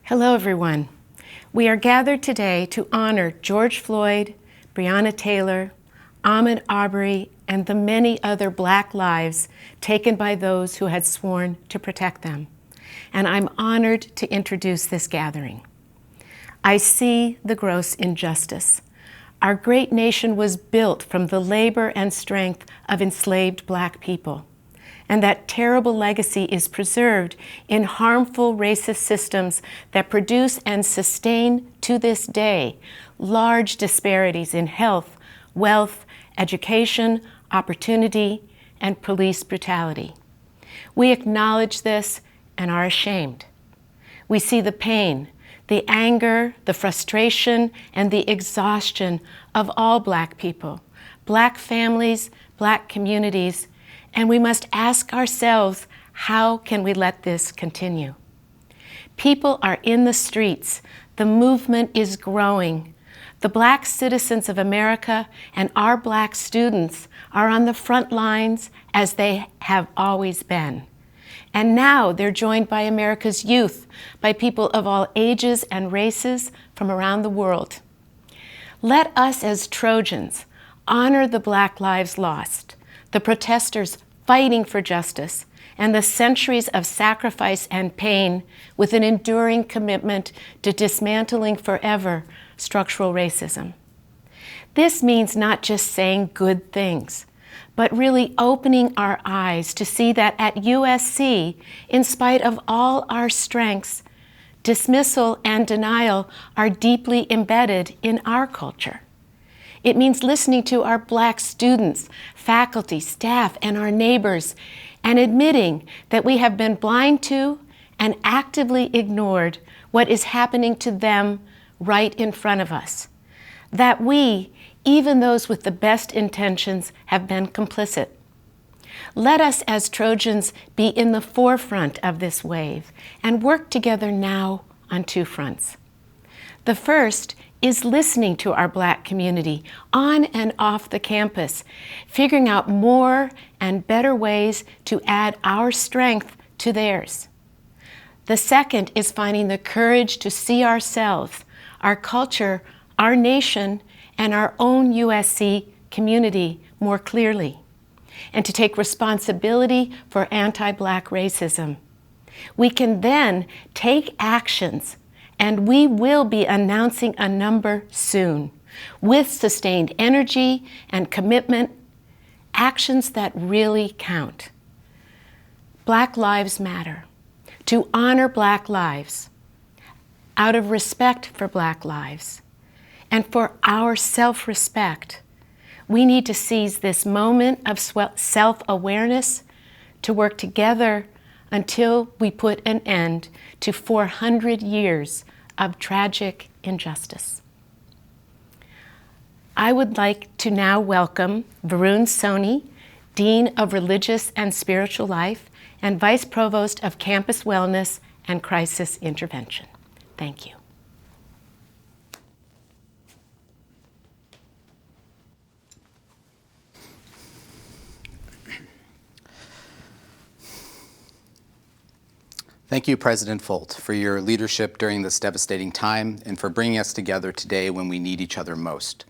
Hello, everyone. We are gathered today to honor George Floyd, Breonna Taylor, Ahmaud Arbery, and the many other Black lives taken by those who had sworn to protect them. And I'm honored to introduce this gathering. I see the gross injustice. Our great nation was built from the labor and strength of enslaved Black people. And that terrible legacy is preserved in harmful racist systems that produce and sustain to this day large disparities in health, wealth, education, opportunity, and police brutality. We acknowledge this and are ashamed. We see the pain, the anger, the frustration, and the exhaustion of all Black people, Black families, Black communities, and we must ask ourselves, how can we let this continue? People are in the streets. The movement is growing. The Black citizens of America and our Black students are on the front lines as they have always been. And now they're joined by America's youth, by people of all ages and races from around the world. Let us as Trojans honor the Black lives lost, the protesters fighting for justice, and the centuries of sacrifice and pain with an enduring commitment to dismantling forever structural racism. This means not just saying good things, but really opening our eyes to see that at USC, in spite of all our strengths, dismissal and denial are deeply embedded in our culture. It means listening to our Black students, faculty, staff, and our neighbors, and admitting that we have been blind to and actively ignored what is happening to them right in front of us. That we, even those with the best intentions, have been complicit. Let us as Trojans be in the forefront of this wave and work together now on two fronts. The first is listening to our Black community on and off the campus, figuring out more and better ways to add our strength to theirs. The second is finding the courage to see ourselves, our culture, our nation, and our own USC community more clearly, and to take responsibility for anti-Black racism. We can then take actions, and we will be announcing a number soon, with sustained energy and commitment, actions that really count. Black lives matter. To honor Black lives, out of respect for Black lives, and for our self-respect, we need to seize this moment of self-awareness to work together until we put an end to 400 years of tragic injustice. I would like to now welcome Varun Soni, Dean of Religious and Spiritual Life and Vice Provost of Campus Wellness and Crisis Intervention. Thank you. Thank you, President Folt, for your leadership during this devastating time and for bringing us together today when we need each other most.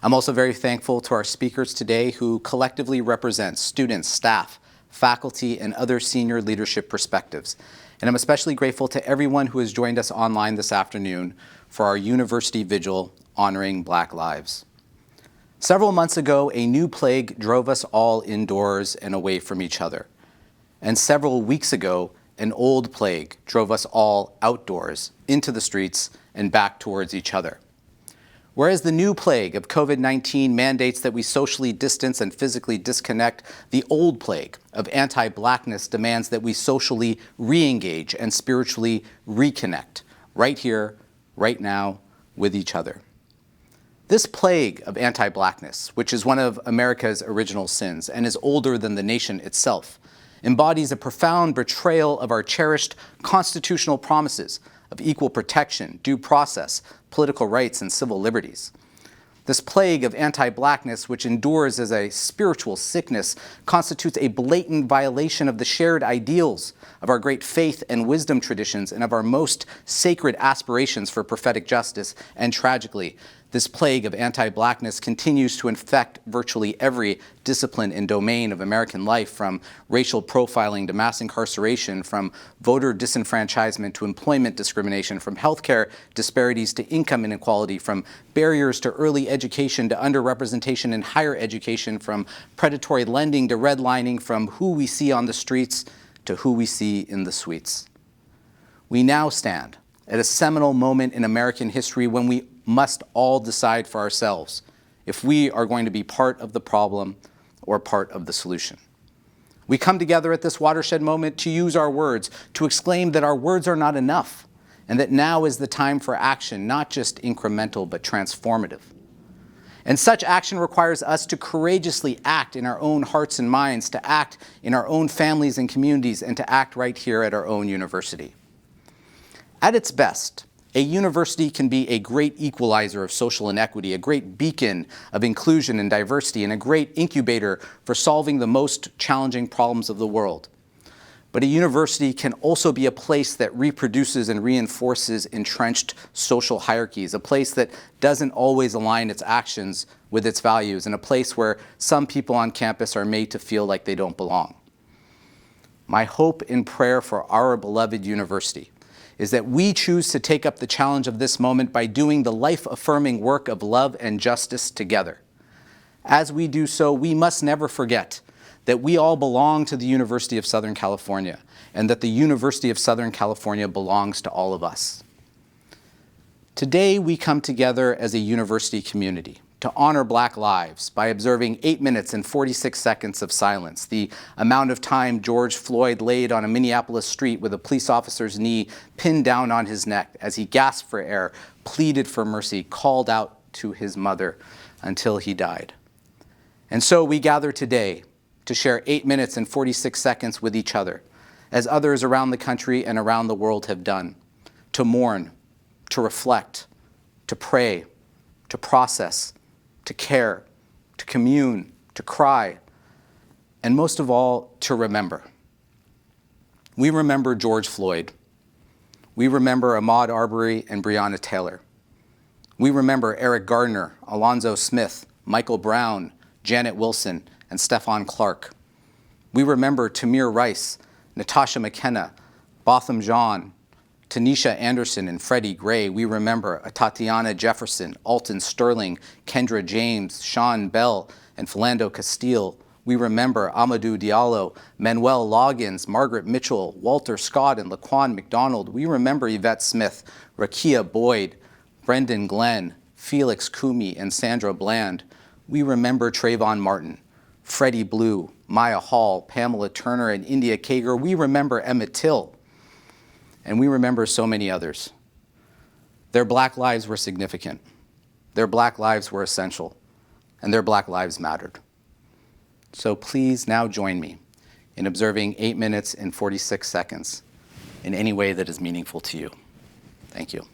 I'm also very thankful to our speakers today who collectively represent students, staff, faculty, and other senior leadership perspectives. And I'm especially grateful to everyone who has joined us online this afternoon for our University Vigil honoring Black lives. Several months ago, a new plague drove us all indoors and away from each other. And several weeks ago, an old plague drove us all outdoors, into the streets, and back towards each other. Whereas the new plague of COVID-19 mandates that we socially distance and physically disconnect, the old plague of anti-Blackness demands that we socially re-engage and spiritually reconnect, right here, right now, with each other. This plague of anti-Blackness, which is one of America's original sins and is older than the nation itself, embodies a profound betrayal of our cherished constitutional promises of equal protection, due process, political rights, and civil liberties. This plague of anti-Blackness, which endures as a spiritual sickness, constitutes a blatant violation of the shared ideals of our great faith and wisdom traditions and of our most sacred aspirations for prophetic justice. And tragically, this plague of anti-Blackness continues to infect virtually every discipline and domain of American life, from racial profiling to mass incarceration, from voter disenfranchisement to employment discrimination, from healthcare disparities to income inequality, from barriers to early education to underrepresentation in higher education, from predatory lending to redlining, from who we see on the streets to who we see in the suites. We now stand at a seminal moment in American history when we must all decide for ourselves if we are going to be part of the problem or part of the solution. We come together at this watershed moment to use our words, to exclaim that our words are not enough, and that now is the time for action, not just incremental but transformative. And such action requires us to courageously act in our own hearts and minds, to act in our own families and communities, and to act right here at our own university. At its best, a university can be a great equalizer of social inequity, a great beacon of inclusion and diversity, and a great incubator for solving the most challenging problems of the world. But a university can also be a place that reproduces and reinforces entrenched social hierarchies, a place that doesn't always align its actions with its values, and a place where some people on campus are made to feel like they don't belong. My hope and prayer for our beloved university is that we choose to take up the challenge of this moment by doing the life-affirming work of love and justice together. As we do so, we must never forget that we all belong to the University of Southern California, and that the University of Southern California belongs to all of us. Today, we come together as a university community to honor Black lives by observing 8 minutes and 46 seconds of silence, the amount of time George Floyd laid on a Minneapolis street with a police officer's knee pinned down on his neck as he gasped for air, pleaded for mercy, called out to his mother until he died. And so we gather today to share 8 minutes and 46 seconds with each other, as others around the country and around the world have done, to mourn, to reflect, to pray, to process, to care, to commune, to cry, and most of all, to remember. We remember George Floyd. We remember Ahmaud Arbery and Breonna Taylor. We remember Eric Gardner, Alonzo Smith, Michael Brown, Janet Wilson, and Stephon Clark. We remember Tamir Rice, Natasha McKenna, Botham Jean, Tanisha Anderson, and Freddie Gray. We remember Tatiana Jefferson, Alton Sterling, Kendra James, Sean Bell, and Philando Castile. We remember Amadou Diallo, Manuel Loggins, Margaret Mitchell, Walter Scott, and Laquan McDonald. We remember Yvette Smith, Rakia Boyd, Brendan Glenn, Felix Kumi, and Sandra Bland. We remember Trayvon Martin, Freddie Blue, Maya Hall, Pamela Turner, and India Kager. We remember Emmett Till. And we remember so many others. Their Black lives were significant. Their Black lives were essential. And their Black lives mattered. So please now join me in observing 8 minutes and 46 seconds in any way that is meaningful to you. Thank you.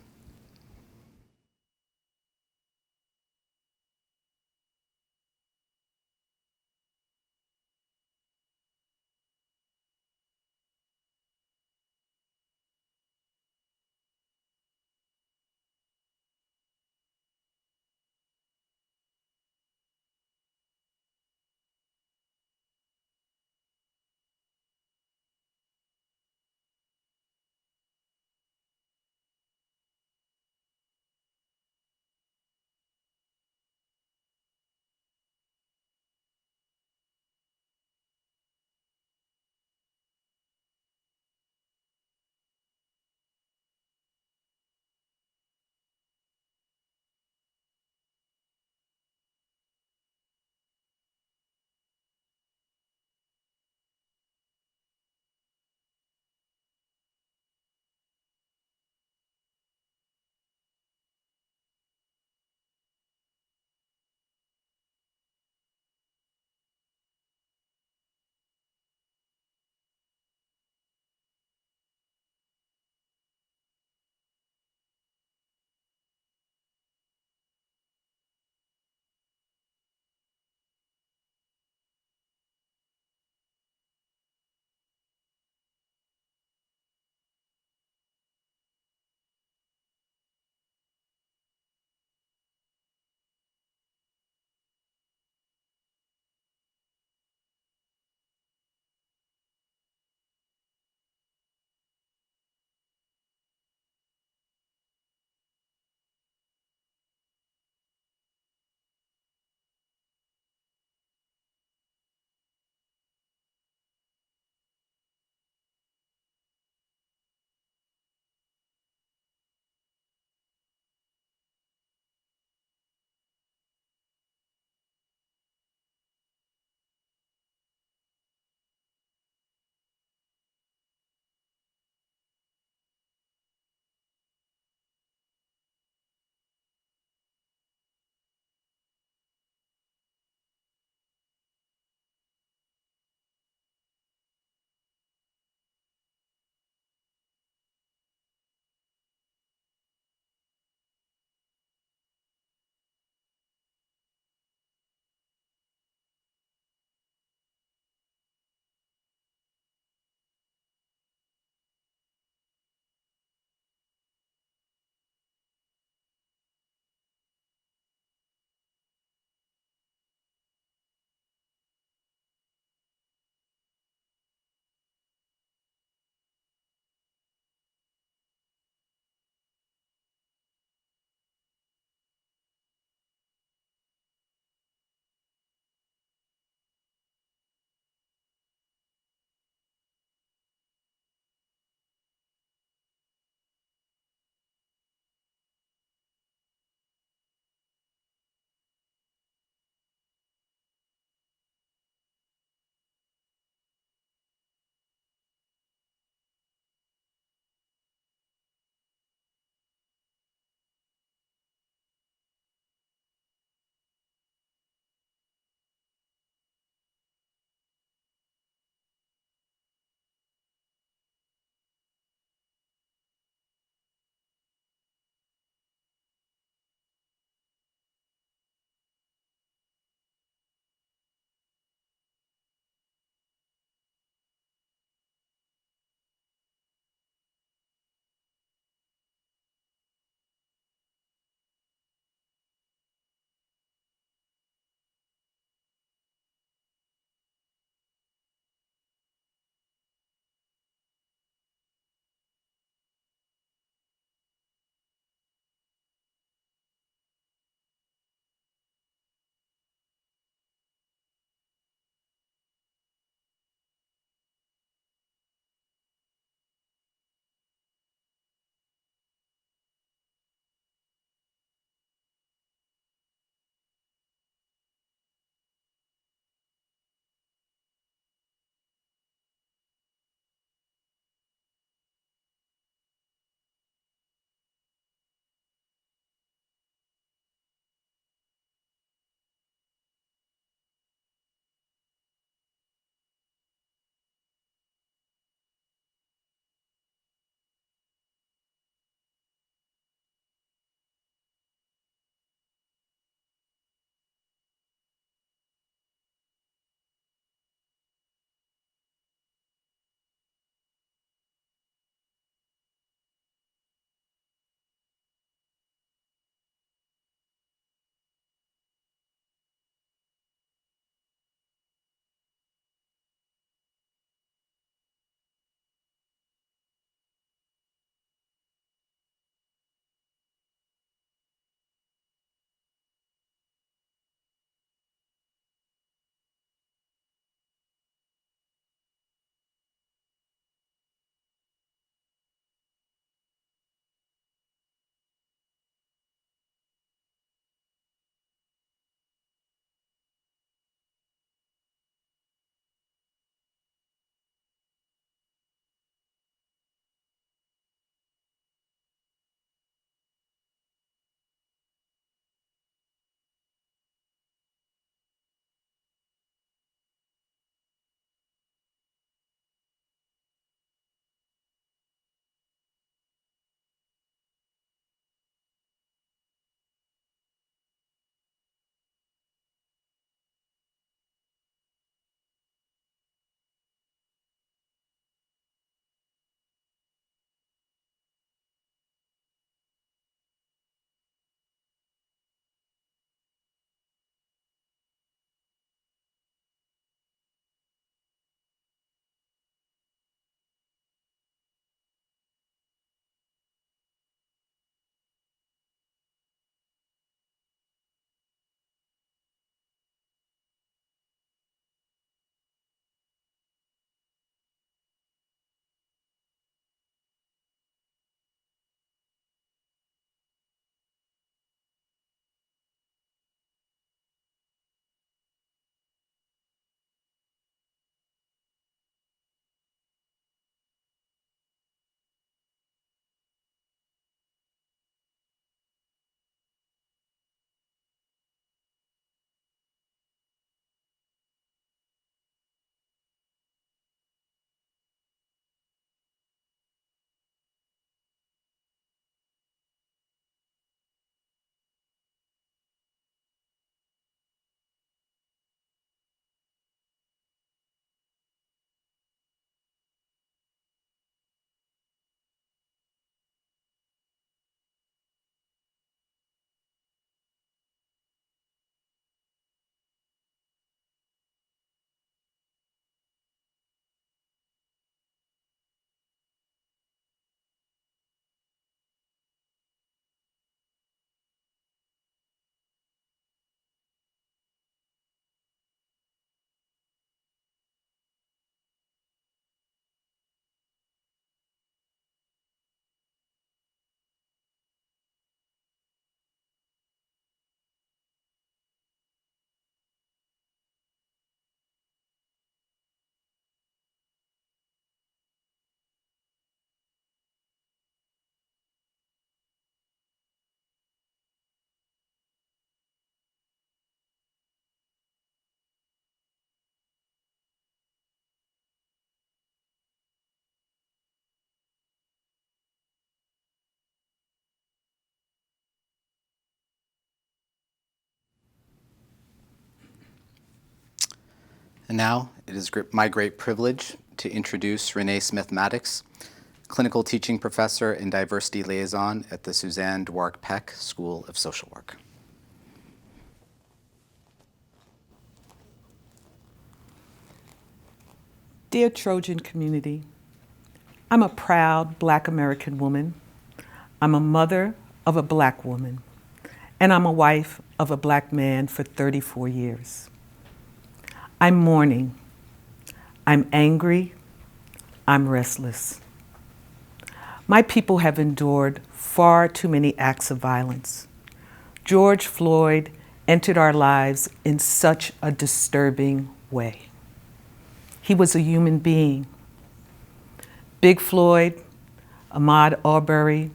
And now it is my great privilege to introduce Renee Smith-Maddox, clinical teaching professor and diversity liaison at the Suzanne Dwork Peck School of Social Work. Dear Trojan community, I'm a proud Black American woman. I'm a mother of a Black woman, and I'm a wife of a Black man for 34 years. I'm mourning. I'm angry. I'm restless. My people have endured far too many acts of violence. George Floyd entered our lives in such a disturbing way. He was a human being. Big Floyd, Ahmaud Arbery,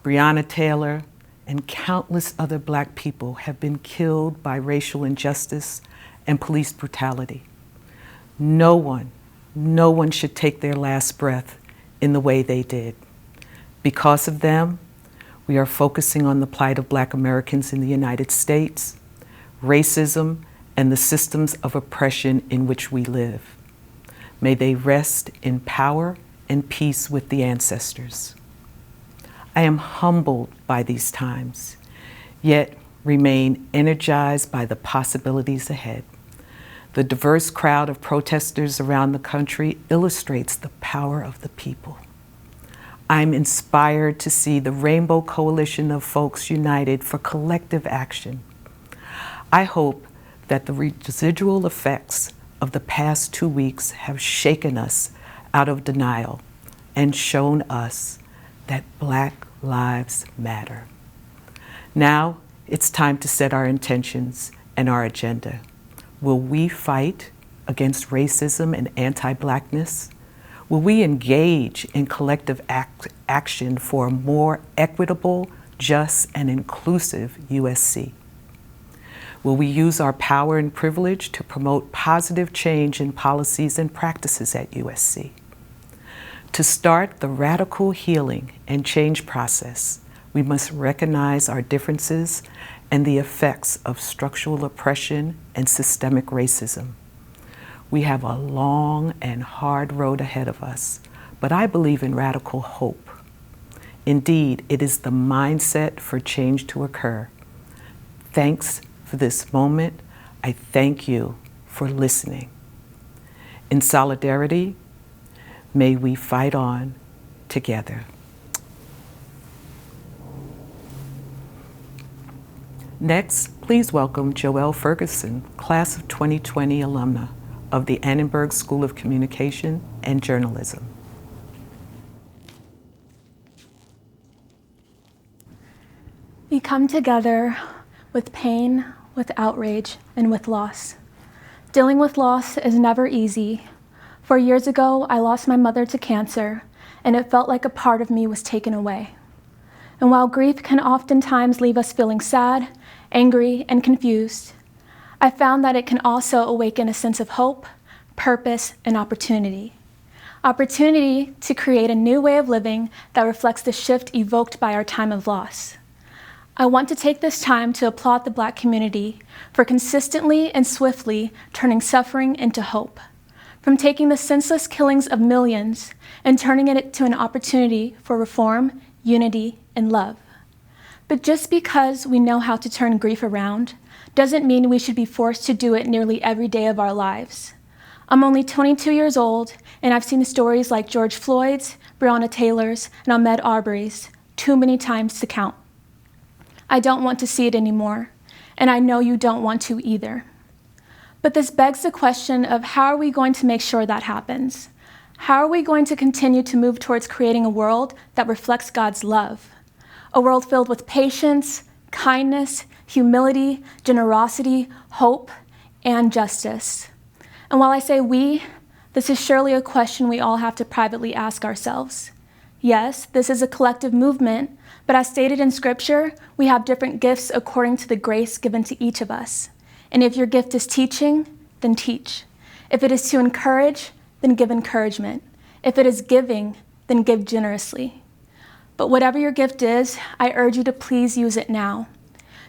Breonna Taylor, and countless other Black people have been killed by racial injustice and police brutality. No one should take their last breath in the way they did. Because of them, we are focusing on the plight of Black Americans in the United States, racism, and the systems of oppression in which we live. May they rest in power and peace with the ancestors. I am humbled by these times, yet remain energized by the possibilities ahead. The diverse crowd of protesters around the country illustrates the power of the people. I'm inspired to see the Rainbow Coalition of folks united for collective action. I hope that the residual effects of the past 2 weeks have shaken us out of denial and shown us that Black lives matter. Now it's time to set our intentions and our agenda. Will we fight against racism and anti-Blackness? Will we engage in collective action for a more equitable, just, and inclusive USC? Will we use our power and privilege to promote positive change in policies and practices at USC? To start the radical healing and change process, we must recognize our differences and the effects of structural oppression and systemic racism. We have a long and hard road ahead of us, but I believe in radical hope. Indeed, it is the mindset for change to occur. Thanks for this moment. I thank you for listening. In solidarity, may we fight on together. Next, please welcome Joelle Ferguson, class of 2020 alumna of the Annenberg School of Communication and Journalism. We come together with pain, with outrage, and with loss. Dealing with loss is never easy. 4 years ago, I lost my mother to cancer, and it felt like a part of me was taken away. And while grief can oftentimes leave us feeling sad, angry, and confused, I found that it can also awaken a sense of hope, purpose, and opportunity. Opportunity to create a new way of living that reflects the shift evoked by our time of loss. I want to take this time to applaud the Black community for consistently and swiftly turning suffering into hope, from taking the senseless killings of millions and turning it into an opportunity for reform, unity, and love. But just because we know how to turn grief around doesn't mean we should be forced to do it nearly every day of our lives. I'm only 22 years old, and I've seen stories like George Floyd's, Breonna Taylor's, and Ahmaud Arbery's too many times to count. I don't want to see it anymore, and I know you don't want to either. But this begs the question of how are we going to make sure that happens? How are we going to continue to move towards creating a world that reflects God's love? A world filled with patience, kindness, humility, generosity, hope, and justice. And while I say we, this is surely a question we all have to privately ask ourselves. Yes, this is a collective movement, but as stated in Scripture, we have different gifts according to the grace given to each of us. And if your gift is teaching, then teach. If it is to encourage, then give encouragement. If it is giving, then give generously. But whatever your gift is, I urge you to please use it now.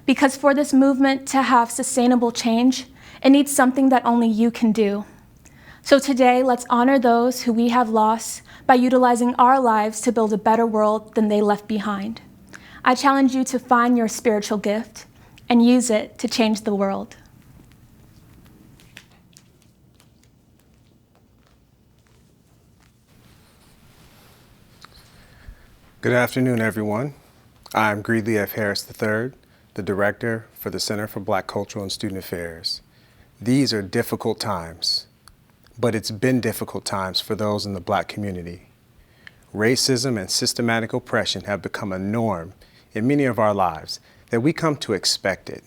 Because for this movement to have sustainable change, It needs something that only you can do. So today, let's honor those who we have lost by utilizing our lives to build a better world than they left behind. I challenge you to find your spiritual gift and use it to change the world. Good afternoon, everyone. I'm Greeley F. Harris III, the Director for the Center for Black Cultural and Student Affairs. These are difficult times, but it's been difficult times for those in the Black community. Racism and systematic oppression have become a norm in many of our lives that we come to expect it.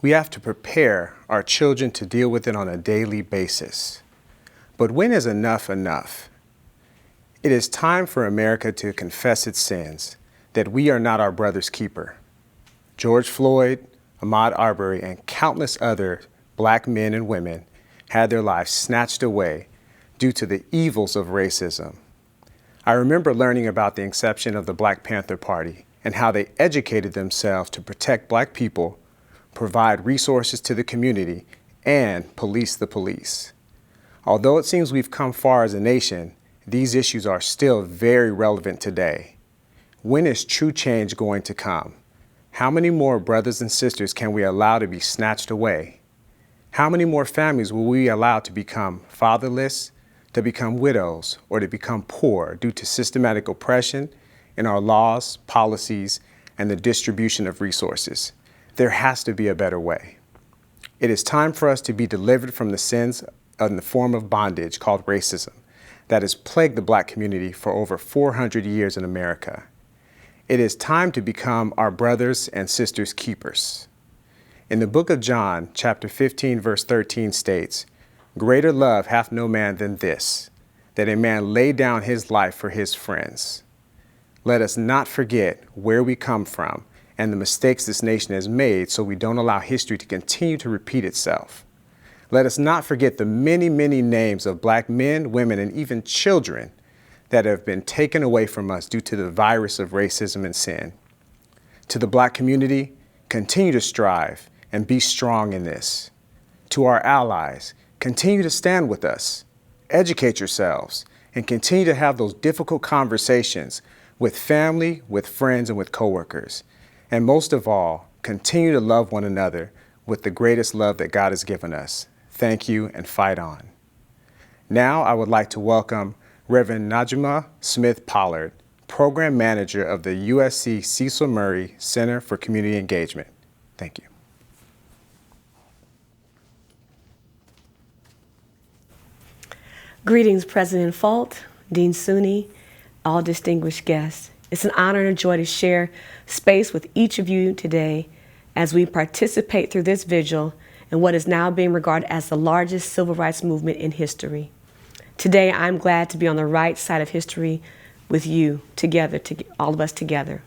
We have to prepare our children to deal with it on a daily basis. But when is enough enough? It is time for America to confess its sins, that we are not our brother's keeper. George Floyd, Ahmaud Arbery, and countless other Black men and women had their lives snatched away due to the evils of racism. I remember learning about the inception of the Black Panther Party and how they educated themselves to protect Black people, provide resources to the community, and police the police. Although it seems we've come far as a nation, these issues are still very relevant today. When is true change going to come? How many more brothers and sisters can we allow to be snatched away? How many more families will we allow to become fatherless, to become widows, or to become poor due to systematic oppression in our laws, policies, and the distribution of resources? There has to be a better way. It is time for us to be delivered from the sins in the form of bondage called racism that has plagued the Black community for over 400 years in America. It is time to become our brothers and sisters' keepers. In the book of John, chapter 15, verse 13 states, "Greater love hath no man than this, that a man lay down his life for his friends." Let us not forget where we come from and the mistakes this nation has made so we don't allow history to continue to repeat itself. Let us not forget the many, many names of Black men, women, and even children that have been taken away from us due to the virus of racism and sin. To the Black community, continue to strive and be strong in this. To our allies, continue to stand with us, educate yourselves, and continue to have those difficult conversations with family, with friends, and with coworkers. And most of all, continue to love one another with the greatest love that God has given us. Thank you, and fight on. Now I would like to welcome Reverend Najma Smith Pollard, Program Manager of the USC Cecil Murray Center for Community Engagement. Thank you. Greetings, President Folt, Dean Suni, all distinguished guests. It's an honor and a joy to share space with each of you today as we participate through this vigil in what is now being regarded as the largest civil rights movement in history. Today, I'm glad to be on the right side of history with you together, all of us together.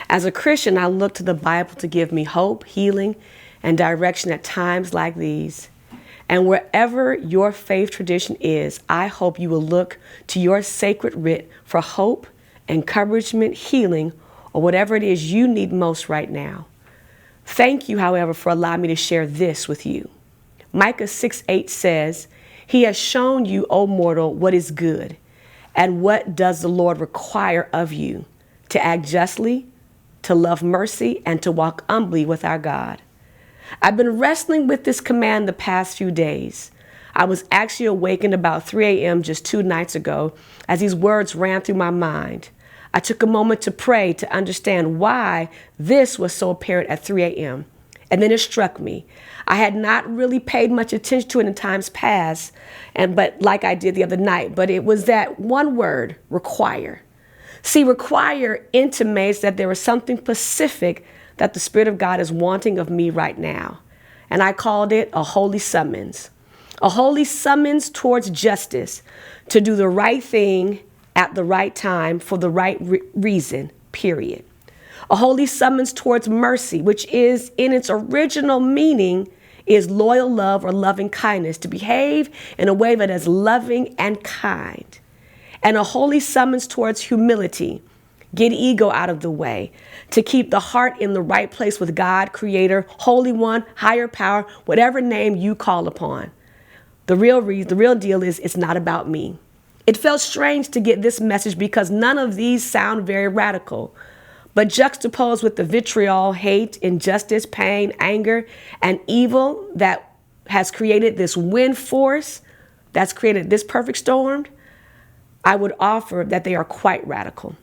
As a Christian, I look to the Bible to give me hope, healing, and direction at times like these. And wherever your faith tradition is, I hope you will look to your sacred writ for hope, encouragement, healing, or whatever it is you need most right now. Thank you, however, for allowing me to share this with you. Micah 6:8 says, "He has shown you, O mortal, what is good, and what does the Lord require of you, to act justly, to love mercy, and to walk humbly with our God." I've been wrestling with this command the past few days. I was actually awakened about 3 a.m. just 2 nights ago as these words ran through my mind. I took a moment to pray to understand why this was so apparent at 3 a.m. And then it struck me. I had not really paid much attention to it in times past, but like I did the other night, but it was that one word, require. See, require intimates that there is something specific that the Spirit of God is wanting of me right now. And I called it a holy summons. A holy summons towards justice, to do the right thing at the right time for the right reason, period. A holy summons towards mercy, which is in its original meaning is loyal love or loving kindness, to behave in a way that is loving and kind. And a holy summons towards humility, get ego out of the way, to keep the heart in the right place with God, Creator, Holy One, higher power, whatever name you call upon. The real deal is it's not about me. It felt strange to get this message because none of these sound very radical. But juxtaposed with the vitriol, hate, injustice, pain, anger, and evil that has created this wind force, that's created this perfect storm, I would offer that they are quite radical.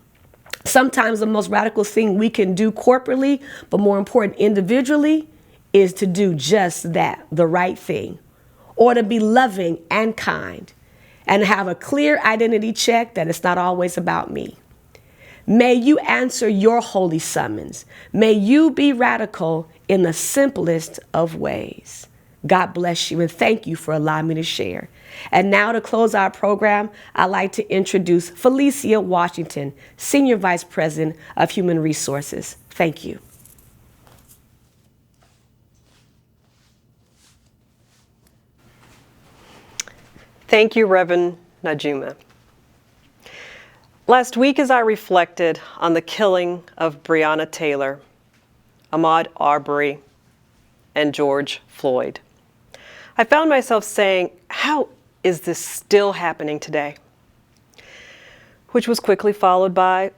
Sometimes the most radical thing we can do corporately, but more important individually, is to do just that, the right thing, or to be loving and kind, and have a clear identity check that it's not always about me. May you answer your holy summons. May you be radical in the simplest of ways. God bless you and thank you for allowing me to share. And now to close our program, I'd like to introduce Felicia Washington, Senior Vice President of Human Resources. Thank you. Thank you, Reverend Najuma. Last week, as I reflected on the killing of Breonna Taylor, Ahmaud Arbery, and George Floyd, I found myself saying, how is this still happening today? Which was quickly followed by,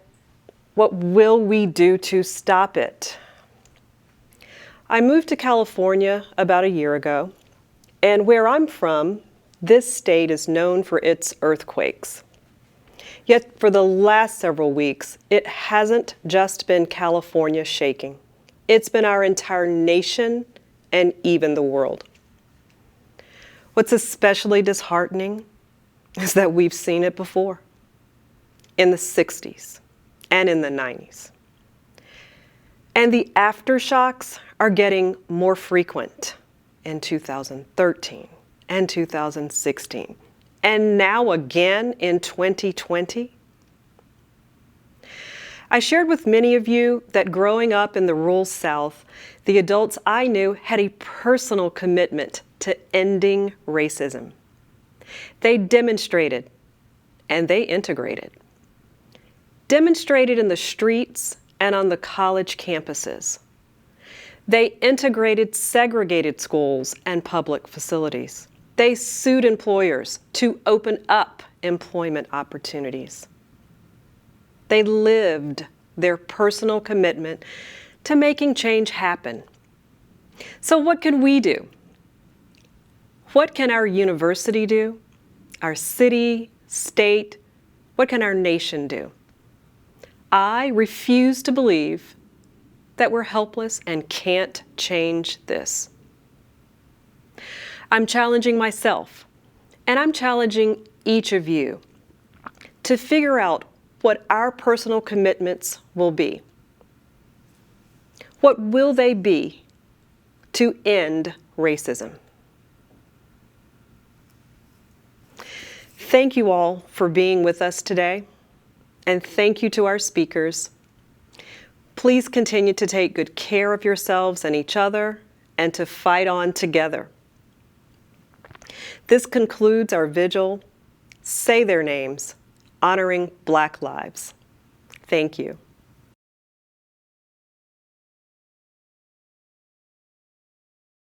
what will we do to stop it? I moved to California about a year ago, and where I'm from, this state is known for its earthquakes. Yet for the last several weeks, it hasn't just been California shaking. It's been our entire nation and even the world. What's especially disheartening is that we've seen it before, in the 60s and in the 90s. And the aftershocks are getting more frequent in 2013 and 2016. And now again in 2020. I shared with many of you that growing up in the rural South, the adults I knew had a personal commitment to ending racism. They demonstrated and they integrated. Demonstrated in the streets and on the college campuses. They integrated segregated schools and public facilities. They sued employers to open up employment opportunities. They lived their personal commitment to making change happen. So what can we do? What can our university do? Our city, state, what can our nation do? I refuse to believe that we're helpless and can't change this. I'm challenging myself, and I'm challenging each of you to figure out what our personal commitments will be. What will they be to end racism? Thank you all for being with us today, and thank you to our speakers. Please continue to take good care of yourselves and each other, and to fight on together. This concludes our vigil. Say their names, honoring Black lives. Thank you.